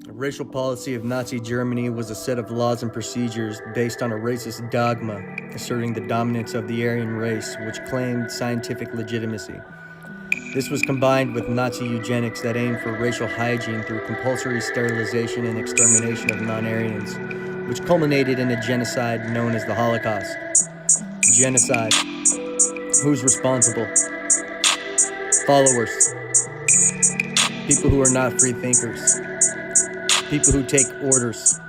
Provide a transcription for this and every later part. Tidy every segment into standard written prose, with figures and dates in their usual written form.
The racial policy of Nazi Germany was a set of laws and procedures based on a racist dogma asserting the dominance of the Aryan race, which claimed scientific legitimacy. This was combined with Nazi eugenics that aimed for racial hygiene through compulsory sterilization and extermination of non-Aryans, which culminated in a genocide known as the Holocaust. Genocide. Who's responsible? Followers. People who are not free thinkers. People who take orders.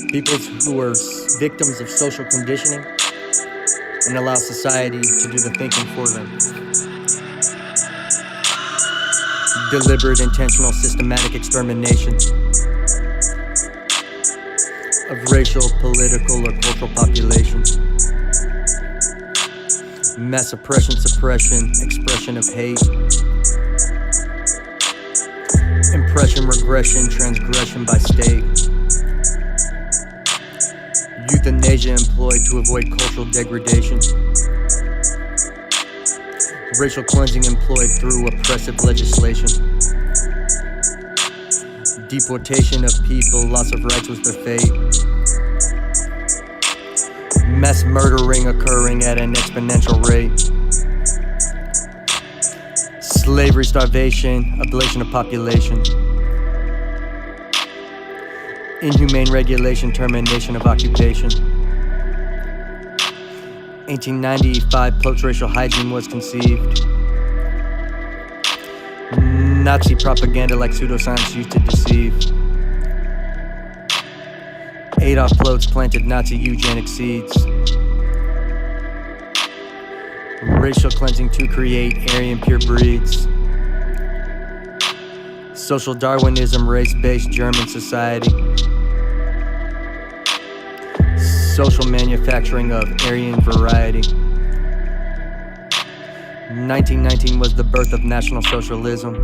People who are victims of social conditioning and allow society to do the thinking for them. Deliberate, intentional, systematic extermination of racial, political, or cultural populations. Mass oppression, suppression, expression of hate. Impression, regression, transgression by state. Euthanasia employed to avoid cultural degradation. Racial cleansing employed through oppressive legislation. Deportation of people, loss of rights was their fate. Mass murdering occurring at an exponential rate. Slavery, starvation, ablation of population. Inhumane regulation, termination of occupation. 1895, post-racial hygiene was conceived. Nazi propaganda like pseudoscience used to deceive. Adolf Plotz planted Nazi eugenic seeds. Racial cleansing to create Aryan pure breeds. Social Darwinism, race-based German society. Social manufacturing of Aryan variety. 1919 was the birth of National Socialism,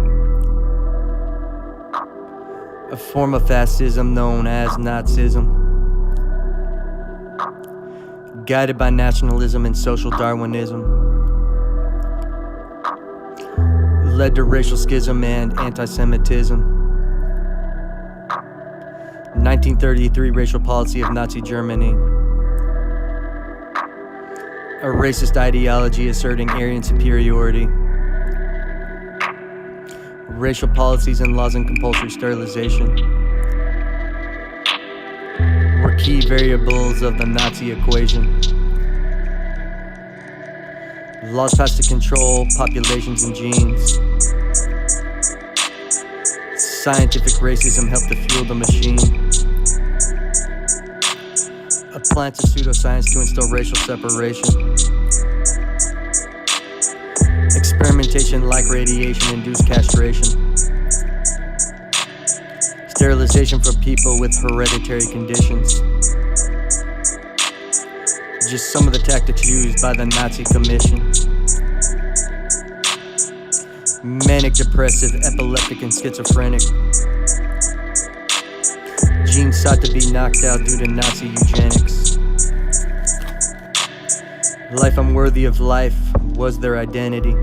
a form of fascism known as Nazism. Guided by nationalism and social Darwinism, led to racial schism and anti-Semitism. 1933 racial policy of Nazi Germany, a racist ideology asserting Aryan superiority. Racial policies and laws and compulsory sterilization were key variables of the Nazi equation. Laws passed to control populations and genes. Scientific racism helped to fuel the machine. Appliance of pseudoscience to instill racial separation. Experimentation like radiation-induced castration. Sterilization for people with hereditary conditions. Just some of the tactics used by the Nazi Commission. Manic, depressive, epileptic, and schizophrenic. Genes sought to be knocked out due to Nazi eugenics. Life unworthy of life was their identity.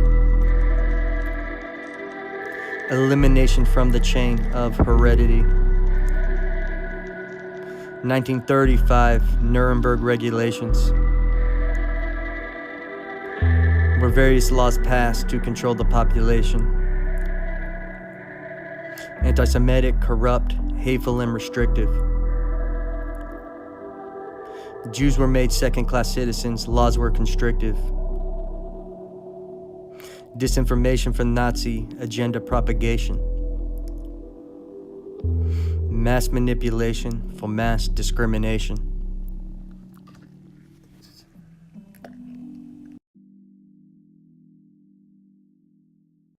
Elimination from the chain of heredity. 1935 Nuremberg regulations, where various laws passed to control the population. Anti-Semitic, corrupt, hateful, and restrictive. Jews were made second-class citizens, laws were constrictive. Disinformation for Nazi agenda propagation. Mass manipulation for mass discrimination.